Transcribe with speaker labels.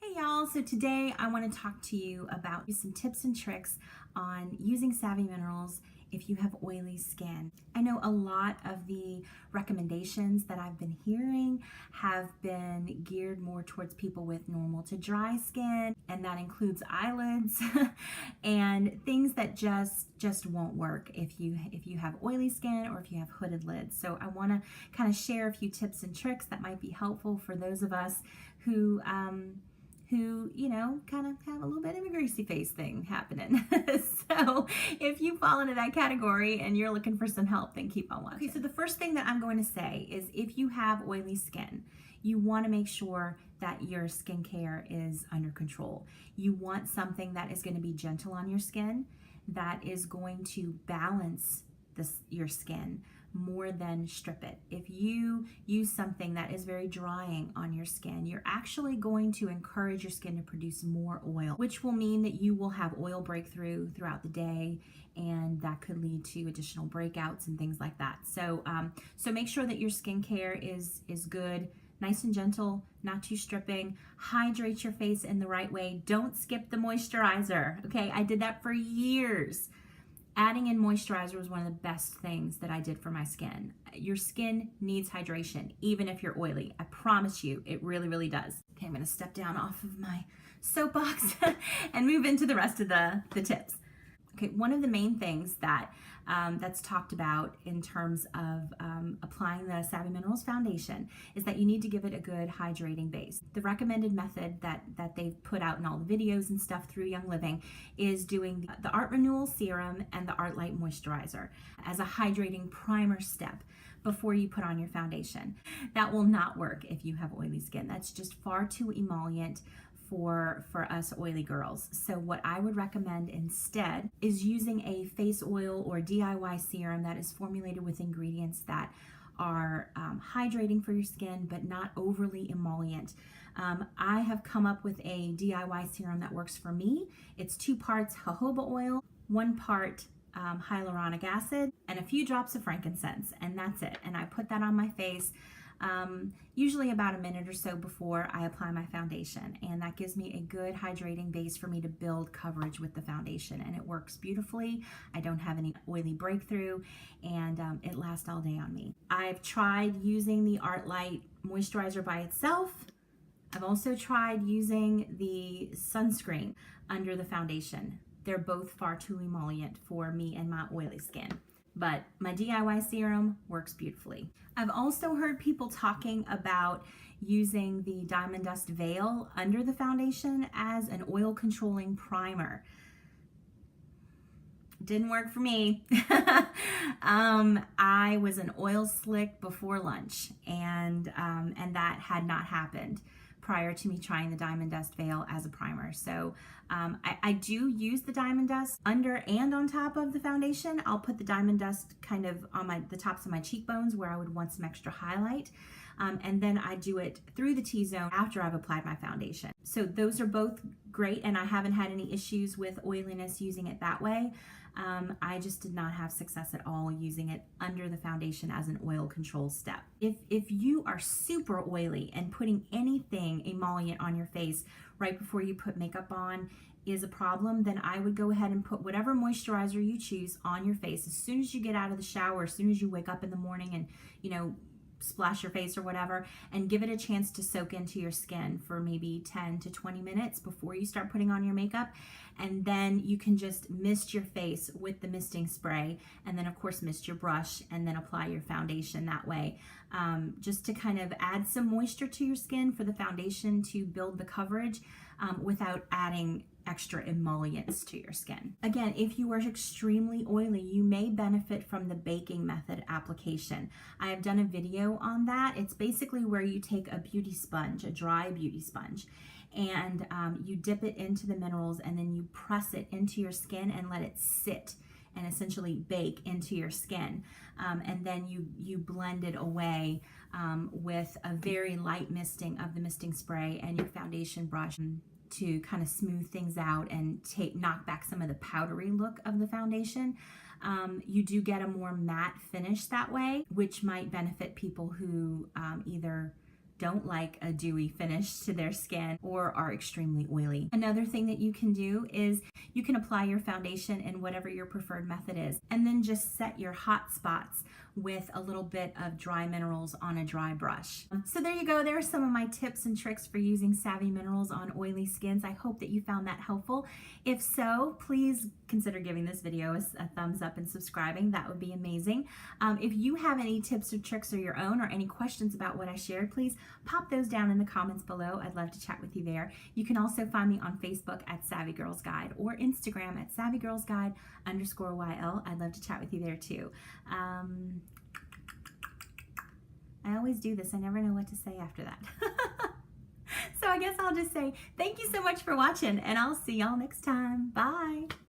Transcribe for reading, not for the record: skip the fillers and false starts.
Speaker 1: Hey y'all, so today I want to talk to you about some tips and tricks on using Savvy Minerals if you have oily skin. I know a lot of the recommendations that I've been hearing have been geared more towards people with normal to dry skin, and that includes eyelids and things that just won't work if you have oily skin or if you have hooded lids. So I want to kind of share a few tips and tricks that might be helpful for those of us who kind of have a little bit of a greasy face thing happening. So if you fall into that category and you're looking for some help, then keep on watching. Okay, so the first thing that I'm going to say is if you have oily skin, you want to make sure that your skincare is under control. You want something that is going to be gentle on your skin, that is going to balance your skin more than strip it. If you use something that is very drying on your skin, you're actually going to encourage your skin to produce more oil, which will mean that you will have oil breakthrough throughout the day, and that could lead to additional breakouts and things like that. So make sure that your skincare is good, nice and gentle, not too stripping. Hydrate your face in the right way. Don't skip the moisturizer. Okay, I did that for years. Adding in moisturizer was one of the best things that I did for my skin. Your skin needs hydration, even if you're oily. I promise you, it really, really does. Okay, I'm gonna step down off of my soapbox and move into the rest of the tips. Okay, one of the main things that's talked about in terms of applying the Savvy Minerals foundation is that you need to give it a good hydrating base. The recommended method that they've put out in all the videos and stuff through Young Living is doing the Art Renewal Serum and the Art Light Moisturizer as a hydrating primer step before you put on your foundation. That will not work if you have oily skin. That's just far too emollient for us oily girls. So what I would recommend instead is using a face oil or DIY serum that is formulated with ingredients that are hydrating for your skin but not overly emollient. I have come up with a DIY serum that works for me. It's 2 parts jojoba oil, 1 part hyaluronic acid, and a few drops of frankincense, and that's it. And I put that on my face usually about a minute or so before I apply my foundation, and that gives me a good hydrating base for me to build coverage with the foundation, and it works beautifully. I don't have any oily breakthrough, and it lasts all day on me. I've tried using the Art Light moisturizer by itself. I've also tried using the sunscreen under the foundation. They're both far too emollient for me and my oily skin, but my DIY serum works beautifully. I've also heard people talking about using the Diamond Dust Veil under the foundation as an oil controlling primer. Didn't work for me. I was an oil slick before lunch, and that had not happened prior to me trying the Diamond Dust Veil as a primer. So I do use the Diamond Dust under and on top of the foundation. I'll put the Diamond Dust kind of on the tops of my cheekbones where I would want some extra highlight. And then I do it through the T-zone after I've applied my foundation. So those are both great, and I haven't had any issues with oiliness using it that way. I just did not have success at all using it under the foundation as an oil control step. If you are super oily and putting anything emollient on your face right before you put makeup on is a problem, then I would go ahead and put whatever moisturizer you choose on your face as soon as you get out of the shower, as soon as you wake up in the morning and, splash your face or whatever, and give it a chance to soak into your skin for maybe 10 to 20 minutes before you start putting on your makeup. And then you can just mist your face with the misting spray, and then of course mist your brush, and then apply your foundation that way, just to kind of add some moisture to your skin for the foundation to build the coverage without adding extra emollients to your skin. Again, if you are extremely oily, you may benefit from the baking method application. I have done a video on that. It's basically where you take a beauty sponge, a dry beauty sponge, and you dip it into the minerals, and then you press it into your skin and let it sit and essentially bake into your skin. And then you blend it away with a very light misting of the misting spray and your foundation brush to kind of smooth things out and knock back some of the powdery look of the foundation. You do get a more matte finish that way, which might benefit people who either don't like a dewy finish to their skin or are extremely oily. Another thing that you can do is you can apply your foundation in whatever your preferred method is, and then just set your hot spots with a little bit of dry minerals on a dry brush. So there you go. There are some of my tips and tricks for using Savvy Minerals on oily skins. I hope that you found that helpful. If so, please consider giving this video a thumbs up and subscribing. That would be amazing. If you have any tips or tricks of your own or any questions about what I shared, please pop those down in the comments below. I'd love to chat with you there. You can also find me on Facebook at Savvy Girls Guide or Instagram at SavvyGirlsGuide_YL. I'd love to chat with you there too. I always do this. I never know what to say after that. So I guess I'll just say thank you so much for watching, and I'll see y'all next time. Bye.